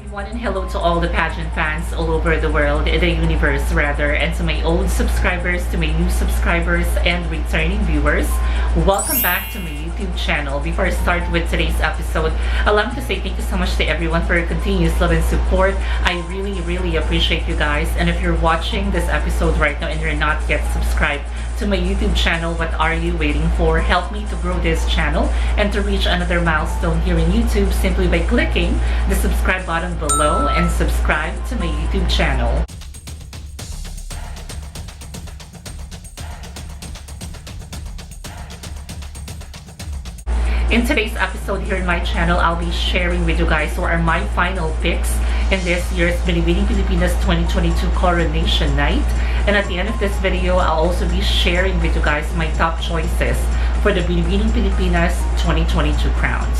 everyone, and hello to all the pageant fans all over the world, the universe rather, and to my old subscribers, to my new subscribers, and returning viewers. Welcome back to my YouTube channel. Before I start with today's episode, allow me to say thank you so much to everyone for your continuous love and support. I really appreciate you guys. And if you're watching this episode right now and you're not yet subscribed to my YouTube channel, what are you waiting for? Help me to grow this channel and to reach another milestone here in YouTube simply by clicking the subscribe button below and subscribe to my YouTube channel. In today's episode here in my channel, I'll be sharing with you guys what are my final picks in this year's Binibining Pilipinas 2022 Coronation Night. And at the end of this video, I'll also be sharing with you guys my top choices for the Binibining Pilipinas 2022 crowns.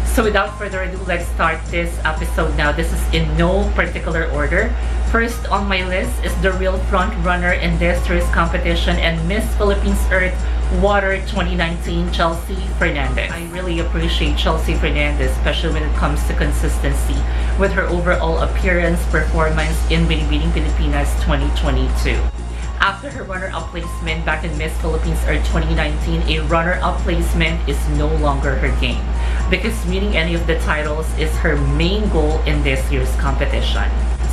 So without further ado, let's start this episode now. This is in no particular order. First on my list is the real front runner in this year's competition and Miss Philippines Earth Water 2019, Chelsea Fernandez. I really appreciate Chelsea Fernandez, especially when it comes to consistency with her overall appearance, performance in Binibining Pilipinas 2022. After her runner-up placement back in Miss Philippines Earth 2019, a runner-up placement is no longer her game because winning any of the titles is her main goal in this year's competition.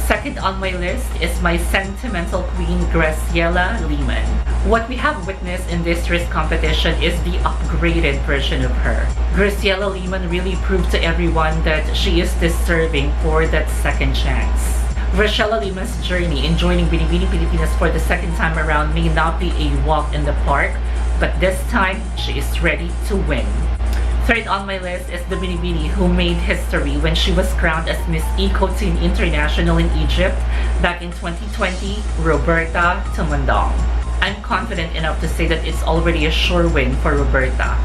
Second on my list is my sentimental queen, Graciela Lehman. What we have witnessed in this year's competition is the upgraded version of her. Graciela Lehman really proved to everyone that she is deserving for that second chance. Graciela Lehman's journey in joining Binibining Pilipinas for the second time around may not be a walk in the park, but this time she is ready to win. Third on my list is the Binibini who made history when she was crowned as Miss Eco-Teen International in Egypt back in 2020, Roberta Tumandong. I'm confident enough to say that it's already a sure win for Roberta.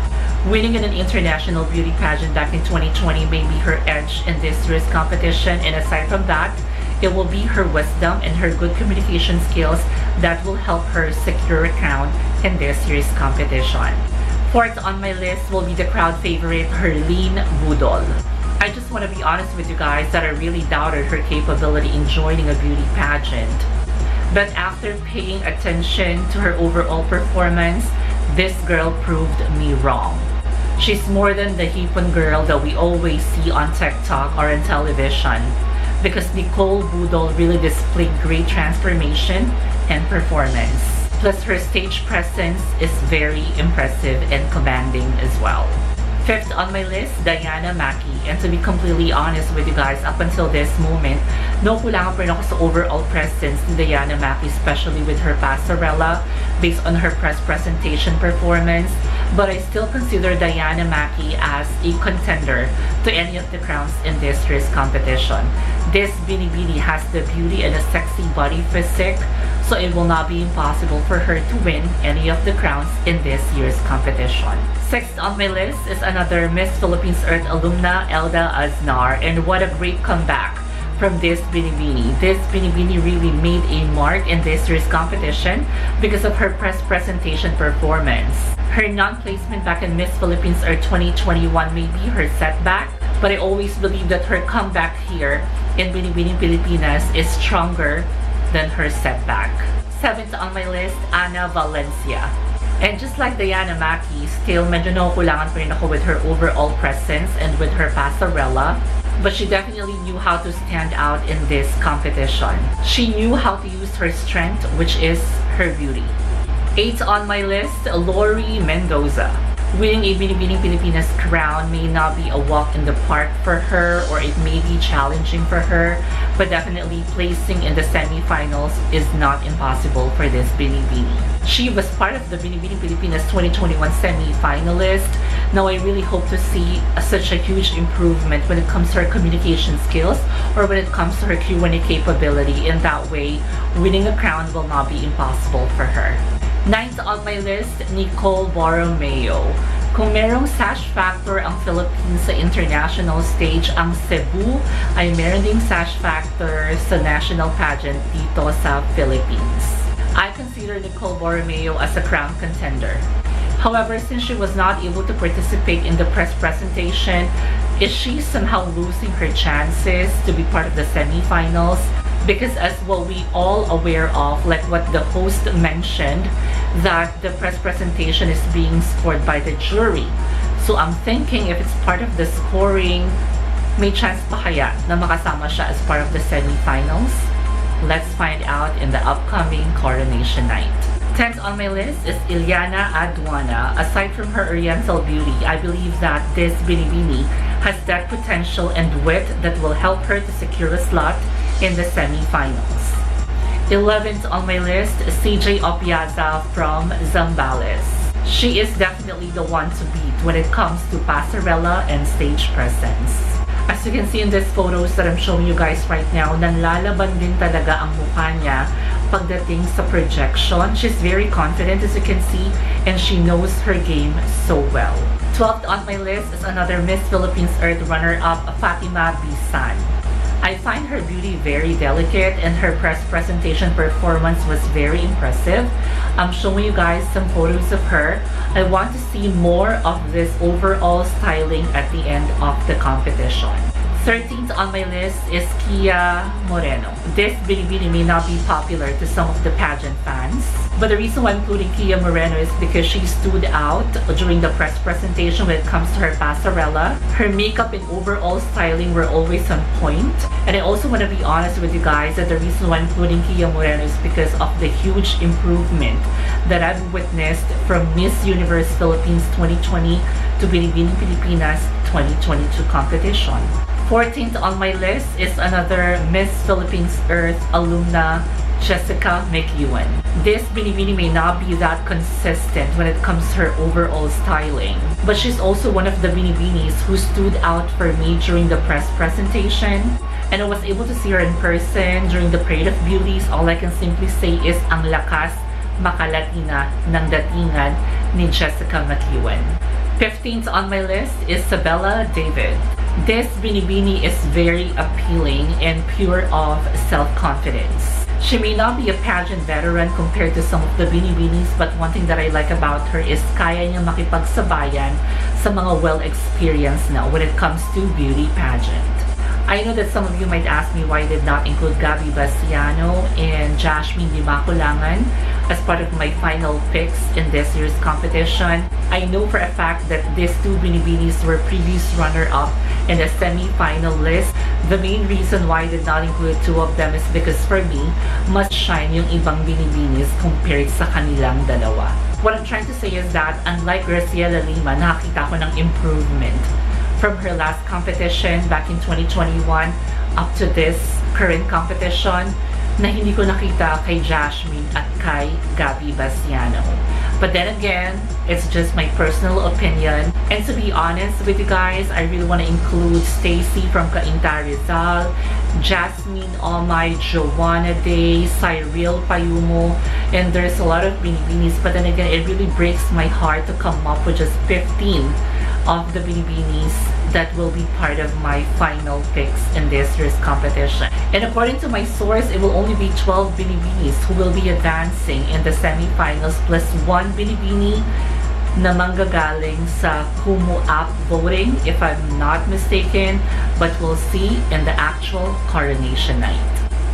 Winning in an international beauty pageant back in 2020 may be her edge in this year's competition, and aside from that, it will be her wisdom and her good communication skills that will help her secure a crown in this year's competition. Fourth on my list will be the crowd favorite, Herline Budol. I just want to be honest with you guys that I really doubted her capability in joining a beauty pageant. But after paying attention to her overall performance, this girl proved me wrong. She's more than the hipon girl that we always see on TikTok or on television, because Nicole Budol really displayed great transformation and performance. Plus, her stage presence is very impressive and commanding as well. Fifth on my list, Diana Mackey. And to be completely honest with you guys, up until this moment, no kulangan pa rin ako sa overall presence ni Diana Mackey, especially with her passerella, based on her press presentation performance. But I still consider Diana Mackey as a contender to any of the crowns in this year's competition. This Binibini has the beauty and a sexy body physique, so it will not be impossible for her to win any of the crowns in this year's competition. Sixth on my list is another Miss Philippines Earth alumna, Elda Aznar, and what a great comeback from this Binibini. This Binibini really made a mark in this year's competition because of her press presentation performance. Her non-placement back in Miss Philippines Earth 2021 may be her setback, but I always believe that her comeback here in Binibining Pilipinas is stronger than her setback. Seventh on my list, Ana Valencia. And just like Diana Mackey, still medyo nakukulangan pa rin ako with her overall presence and with her passerella, but she definitely knew how to stand out in this competition. She knew how to use her strength, which is her beauty. Eighth on my list, Lori Mendoza. Winning a Binibining Pilipinas crown may not be a walk in the park for her, or it may be challenging for her, but definitely placing in the semifinals is not impossible for this Binibini. She was part of the Binibining Pilipinas 2021 semi-finalist. Now I really hope to see such a huge improvement when it comes to her communication skills or when it comes to her Q&A capability. In that way, winning a crown will not be impossible for her. Ninth on my list, Nicole Borromeo. Kung merong sash factor ang Philippines sa international stage, ang Cebu ay meron ding sash factor sa national pageant dito sa Philippines. I consider Nicole Borromeo as a crown contender. However, since she was not able to participate in the press presentation, is she somehow losing her chances to be part of the semifinals? Because as what we all aware of, like what the host mentioned, that the press presentation is being scored by the jury. So I'm thinking if it's part of the scoring, may chance pa kaya na makasama siya as part of the semifinals? Let's find out in the upcoming Coronation night. 10th on my list is Ileana Aduana. Aside from her oriental beauty, I believe that this Binibini has that potential and wit that will help her to secure a slot in the semi-finals. 11th on my list, CJ Opiaza from Zambales. She is definitely the one to beat when it comes to passerella and stage presence. As you can see in these photos that I'm showing you guys right now, nanlalaban din talaga ang mukha niya pagdating sa projection. She's very confident, as you can see, and she knows her game so well. 12th on my list is another Miss Philippines Earth runner-up, Fatima Bisan. I find her beauty very delicate and her press presentation performance was very impressive. I'm showing you guys some photos of her. I want to see more of this overall styling at the end of the competition. 13th on my list is Kia Moreno. This Binibini may not be popular to some of the pageant fans, but the reason why I'm including Kia Moreno is because she stood out during the press presentation when it comes to her passerella. Her makeup and overall styling were always on point. And I also want to be honest with you guys that the reason why I'm including Kia Moreno is because of the huge improvement that I've witnessed from Miss Universe Philippines 2020 to Binibining Pilipinas 2022 competition. 14th on my list is another Miss Philippines Earth alumna, Jessica McEwen. This Binibini may not be that consistent when it comes to her overall styling, but she's also one of the Binibinis who stood out for me during the press presentation. And I was able to see her in person during the Parade of Beauties. All I can simply say is ang lakas makalatina ng datingan ni Jessica McEwen. 15th on my list is Sabella David. This Binibini is very appealing and pure of self-confidence. She may not be a pageant veteran compared to some of the Binibinis, but one thing that I like about her is kaya niya makipagsabayan sa mga well-experienced na when it comes to beauty pageant. I know that some of you might ask me why I did not include Gabby Bastiano and Jasmine Di Maculangan as part of my final picks in this year's competition. I know for a fact that these two Binibinis were previous runner-up in the semi-final list. The main reason why I did not include two of them is because for me, mas shine yung ibang Binibinis compared sa kanilang dalawa. What I'm trying to say is that unlike Graciela Lima, nakakita ko ng improvement from her last competition back in 2021 up to this current competition na hindi ko nakita kay Jasmine at kay Gabby Bastiano. But then again, it's just my personal opinion. And to be honest with you guys, I really want to include Stacy from Cainta Rizal, Jasmine Omay, Joanna Day, Cyril Payumo, and there's a lot of Binibinis. But then again, it really breaks my heart to come up with just 15 of the Binibinis that will be part of my final picks in this year's competition. And according to my source, it will only be 12 Binibinis who will be advancing in the semi-finals plus one Binibini na manggagaling sa Kumu app voting, if I'm not mistaken, but we'll see in the actual coronation night.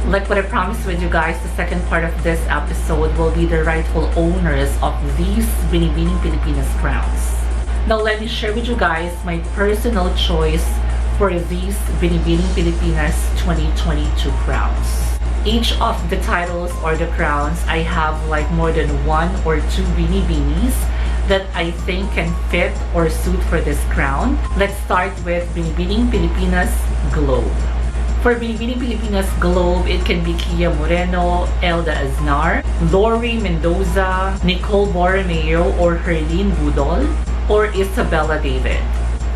Like what I promised with you guys, the second part of this episode will be the rightful owners of these Binibining Pilipinas crowns. Now let me share with you guys my personal choice for these Binibining Pilipinas 2022 crowns. Each of the titles or the crowns, I have like more than one or two Binibinis that I think can fit or suit for this crown. Let's start with Binibining Pilipinas Globe. For Binibining Pilipinas Globe, it can be Kia Moreno, Elda Aznar, Lori Mendoza, Nicole Borromeo, or Herlene Budol, or Isabella David.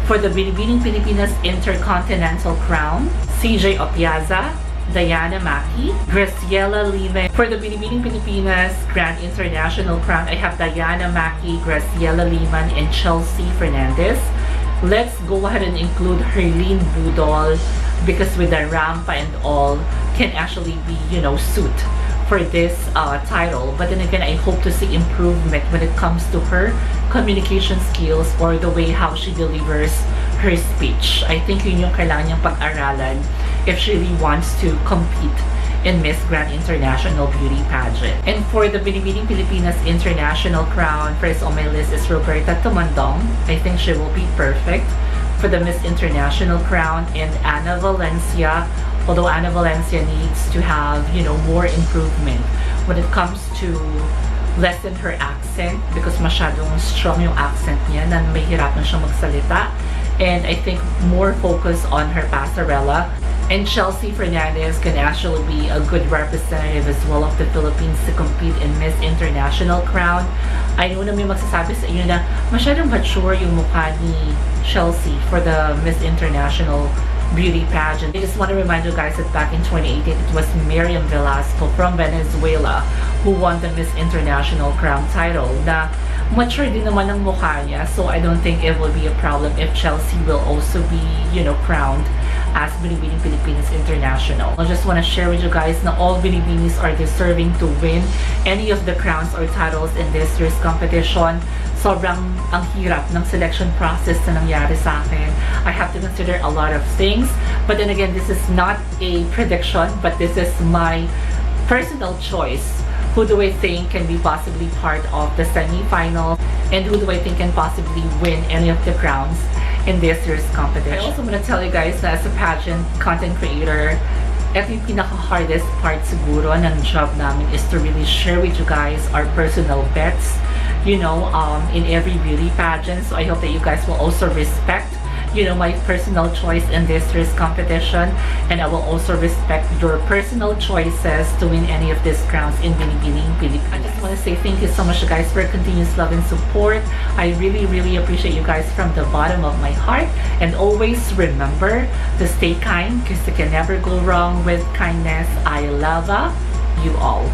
For the Binibining Pilipinas Intercontinental Crown, CJ Opiaza, Diana Maki, Graciela Lima. For the Binibining Pilipinas Grand International Crown, I have Diana Maki, Graciela Liman, and Chelsea Fernandez. Let's go ahead and include Herlene Budol because with the rampa and all can actually be, suit for this title. But then again, I hope to see improvement when it comes to her communication skills or the way how she delivers her speech. I think yun yung kailangan niyang pag-aralan if she really wants to compete in Miss Grand International Beauty Pageant. And for the Binibining Pilipinas International Crown, first on my list is Roberta Tumandong. I think she will be perfect for the Miss International Crown. And Ana Valencia, although Ana Valencia needs to have, you know, more improvement when it comes to lessen her accent because masyadong strong yung accent niya na mahihirapan siyang magsalita. And I think more focus on her passerella. And Chelsea Fernandez can actually be a good representative as well of the Philippines to compete in Miss International Crown. I know na may magsasabi sa inyo na masyadong mature yung mukha ni Chelsea for the Miss International Beauty Pageant. I just want to remind you guys that back in 2018, it was Miriam Velasco from Venezuela who won the Miss International Crown title. Na mature din naman ang mukha niya, so I don't think it will be a problem if Chelsea will also be, you know, crowned as Binibining Pilipinas International. I just want to share with you guys na all Binibinis are deserving to win any of the crowns or titles in this year's competition. Sobrang ang hirap ng selection process na nangyari sa akin. I have to consider a lot of things. But then again, this is not a prediction, but this is my personal choice. Who do I think can be possibly part of the semifinal? And who do I think can possibly win any of the crowns in this year's competition? I also want to tell you guys that as a pageant content creator, ito yung pinaka-hardest part siguro ng job namin is to really share with you guys our personal bets, you know, in every beauty pageant. So I hope that you guys will also respect, you know, my personal choice in this year's competition, and I will also respect your personal choices to win any of these crowns in Binibining Pilipinas. I just want to say thank you so much, guys, for your continuous love and support. I really, really appreciate you guys from the bottom of my heart, and always remember to stay kind because you can never go wrong with kindness. I love you all.